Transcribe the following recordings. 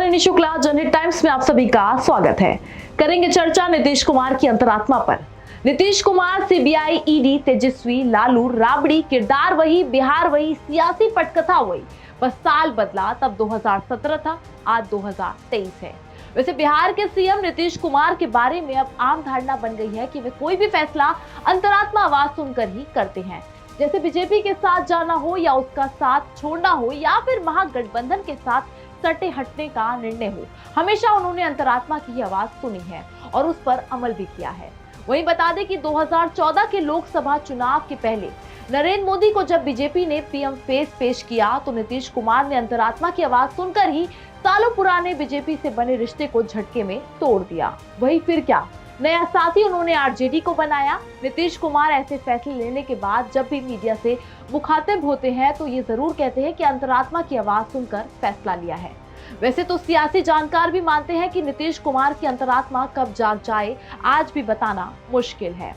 नमस्कार, इनी शुक्ला, जनहित टाइम्स में आप सभी का स्वागत है। करेंगे चर्चा नीतीश कुमार की अंतरात्मा पर। नीतीश कुमार, सीबीआई, ईडी, तेजस्वी, लालू, राबड़ी, किरदार वही, बिहार वही, सियासी पटकथा वही। बस साल बदला, तब 2017 था, आज 2023 है। वैसे बिहार के सीएम नीतीश कुमार के बारे में अब आम धारणा बन गई है कि वे कोई भी फैसला अंतरात्मा आवाज सुनकर ही करते हैं। जैसे बीजेपी के साथ जाना हो या उसका साथ छोड़ना हो या फिर महागठबंधन के साथ सटे हटने का निर्णय हो, हमेशा उन्होंने अंतरात्मा की आवाज सुनी है और उस पर अमल भी किया है। वहीं बता दें कि 2014 के लोकसभा चुनाव के पहले नरेंद्र मोदी को जब बीजेपी ने पीएम फेस पेश किया तो नीतीश कुमार ने अंतरात्मा की आवाज सुनकर ही सालों पुराने बीजेपी से बने रिश्ते को झटके में तोड़ दिया। वही फिर क्या, नया साथी उन्होंने आरजेडी को बनाया। नीतीश कुमार ऐसे फैसले लेने के बाद जब भी मीडिया से मुखातिब होते हैं तो ये जरूर कहते हैं कि अंतरात्मा की आवाज सुनकर फैसला लिया है। वैसे तो सियासी जानकार भी मानते हैं कि नीतीश कुमार की अंतरात्मा कब जाग जाए, आज भी बताना मुश्किल है।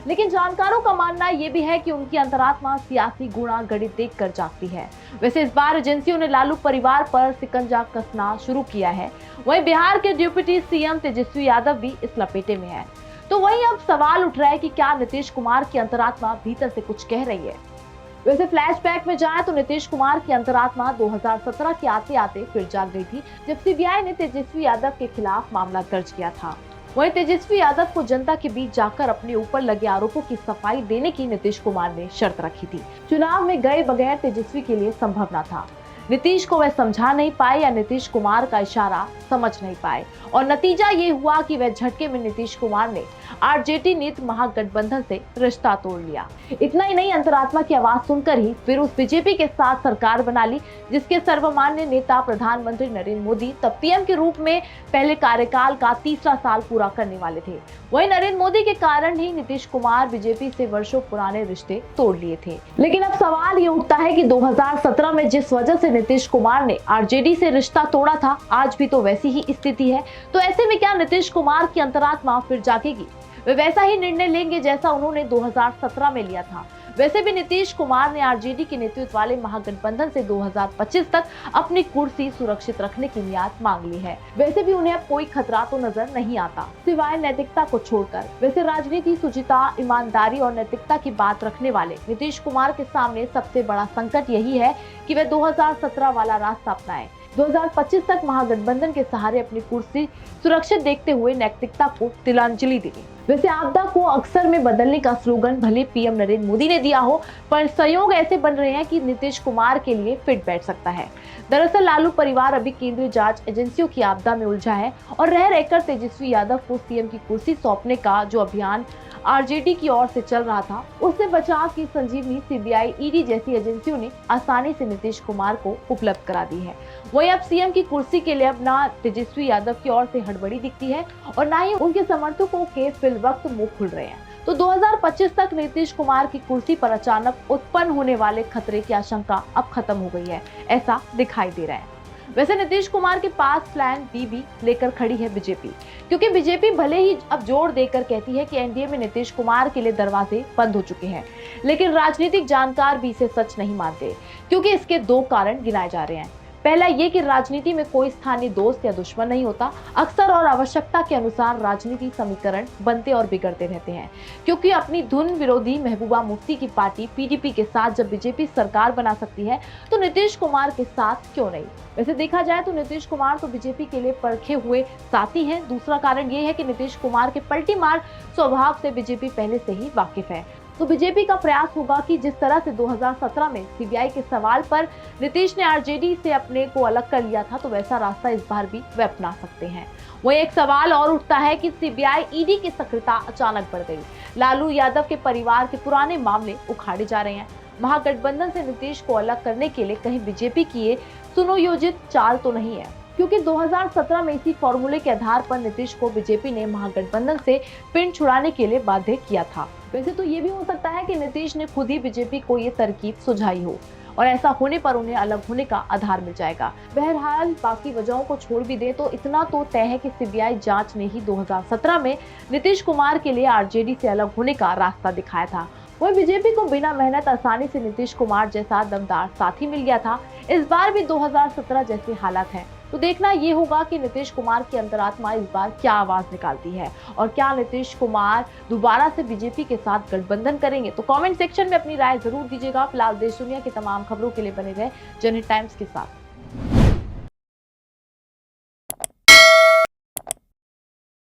लेकिन जानकारों का मानना यह भी है कि उनकी अंतरात्मा सियासी गुणा गणित देखकर जागती है। वैसे इस बार एजेंसियों ने लालू परिवार पर शिकंजा कसना शुरू किया है। वहीं बिहार के डिप्टी सीएम तेजस्वी यादव भी इस लपेटे में है। तो वहीं अब सवाल उठ रहा है कि क्या नीतीश कुमार की अंतरात्मा भीतर से कुछ कह रही है। वैसे फ्लैशबैक में जाए तो नीतीश कुमार की अंतरात्मा 2017 के आते आते फिर जाग गई थी, जब सीबीआई ने तेजस्वी यादव के खिलाफ मामला दर्ज किया था। वहीं तेजस्वी यादव को जनता के बीच जाकर अपने ऊपर लगे आरोपों की सफाई देने की नीतीश कुमार ने शर्त रखी थी। चुनाव में गए बगैर तेजस्वी के लिए संभव न था। नीतीश को वह समझा नहीं पाए या नीतीश कुमार का इशारा समझ नहीं पाए और नतीजा ये हुआ कि वह झटके में नीतीश कुमार ने आरजेडी नीत महागठबंधन से रिश्ता तोड़ लिया। इतना ही नहीं, अंतरात्मा की आवाज सुनकर ही फिर उस बीजेपी के साथ सरकार बना ली जिसके सर्वमान्य नेता प्रधानमंत्री नरेंद्र मोदी तब पीएम के रूप में पहले कार्यकाल का तीसरा साल पूरा करने वाले थे। वहीं नरेंद्र मोदी के कारण ही नीतीश कुमार बीजेपी से वर्षों पुराने रिश्ते तोड़ लिए थे। लेकिन अब सवाल ये उठता है कि 2017 में जिस वजह से नीतीश कुमार ने आरजेडी से रिश्ता तोड़ा था, आज भी तो वैसी ही स्थिति है। तो ऐसे में क्या नीतीश कुमार की अंतरात्मा फिर जागेगी? वे वैसा ही निर्णय लेंगे जैसा उन्होंने 2017 में लिया था। वैसे भी नीतीश कुमार ने आरजेडी के नेतृत्व वाले महागठबंधन से 2025 तक अपनी कुर्सी सुरक्षित रखने की नियत मांग ली है। वैसे भी उन्हें अब कोई खतरा तो नजर नहीं आता सिवाय नैतिकता को छोड़कर। वैसे राजनीति, शुचिता, ईमानदारी और नैतिकता की बात रखने वाले नीतीश कुमार के सामने सबसे बड़ा संकट यही है कि वे 2017 वाला रास्ता अपनाएं। 2025 तक महागठबंधन के सहारे अपनी कुर्सी सुरक्षित देखते हुए नैतिकता को तिलांजलि देनी। वैसे आपदा को अक्सर में बदलने का स्लोगन भले पीएम नरेंद्र मोदी ने दिया हो, पर संयोग ऐसे बन रहे हैं कि नीतीश कुमार के लिए फिट बैठ सकता है। दरअसल लालू परिवार अभी केंद्रीय जांच एजेंसियों की आपदा में उलझा है और रह रहकर तेजस्वी यादव को सीएम की कुर्सी सौंपने का जो अभियान आरजेडी की ओर से चल रहा था, उससे बचाव की संजीवनी सीबीआई, ईडी जैसी एजेंसियों ने आसानी से नीतीश कुमार को उपलब्ध करा दी है। वहीं अब सीएम की कुर्सी के लिए अब ना तेजस्वी यादव की ओर से हड़बड़ी दिखती है और ना ही उनके समर्थकों के फिल वक्त मुंह खुल रहे हैं। तो 2025 तक नीतीश कुमार की कुर्सी पर अचानक उत्पन्न होने वाले खतरे की आशंका अब खत्म हो गई है, ऐसा दिखाई दे रहा है। वैसे नीतीश कुमार के पास प्लान बी भी लेकर खड़ी है बीजेपी, क्योंकि बीजेपी भले ही अब जोर देकर कहती है कि एनडीए में नीतीश कुमार के लिए दरवाजे बंद हो चुके हैं, लेकिन राजनीतिक जानकार भी इसे सच नहीं मानते, क्योंकि इसके दो कारण गिनाए जा रहे हैं। पहला ये कि राजनीति में कोई स्थानीय दोस्त या दुश्मन नहीं होता। अक्सर और आवश्यकता के अनुसार राजनीतिक समीकरण बनते और बिगड़ते रहते हैं, क्योंकि अपनी धुन विरोधी महबूबा मुफ्ती की पार्टी पीडीपी के साथ जब बीजेपी सरकार बना सकती है तो नीतीश कुमार के साथ क्यों नहीं। वैसे देखा जाए तो नीतीश कुमार तो बीजेपी के लिए परखे हुए साथी हैं। दूसरा कारण ये है कि नीतीश कुमार के पलटी मार स्वभाव से बीजेपी पहले से ही वाकिफ है। तो बीजेपी का प्रयास होगा कि जिस तरह से 2017 में सीबीआई के सवाल पर नीतीश ने आरजेडी से अपने को अलग कर लिया था, तो वैसा रास्ता इस बार भी वे अपना सकते हैं। वहीं एक सवाल और उठता है कि सीबीआई, ईडी की सक्रियता अचानक बढ़ गई। लालू यादव के परिवार के पुराने मामले उखाड़े जा रहे हैं। महागठबंधन से नीतीश को अलग करने के लिए कहीं बीजेपी की ये सुनियोजित चाल तो नहीं है, क्योंकि 2017 में इसी फॉर्मूले के आधार पर नीतीश को बीजेपी ने महागठबंधन से पिन छुड़ाने के लिए बाध्य किया था। वैसे तो ये भी हो सकता है कि नीतीश ने खुद ही बीजेपी को ये तरकीब सुझाई हो और ऐसा होने पर उन्हें अलग होने का आधार मिल जाएगा। बहरहाल बाकी वजहों को छोड़ भी दे तो इतना तो तय है कि सीबीआई जांच ने ही 2017 में नीतीश कुमार के लिए आरजेडी से अलग होने का रास्ता दिखाया था। वही बीजेपी को बिना मेहनत आसानी से नीतीश कुमार जैसा दमदार साथी मिल गया था। इस बार भी 2017 जैसे हालात हैं। तो देखना ये होगा कि नीतीश कुमार की अंतरात्मा इस बार क्या आवाज निकालती है और क्या नीतीश कुमार दोबारा से बीजेपी के साथ गठबंधन करेंगे। तो कमेंट सेक्शन में अपनी राय जरूर दीजिएगा। फिलहाल देश दुनिया की तमाम खबरों के लिए बने रहे जनहित टाइम्स के साथ।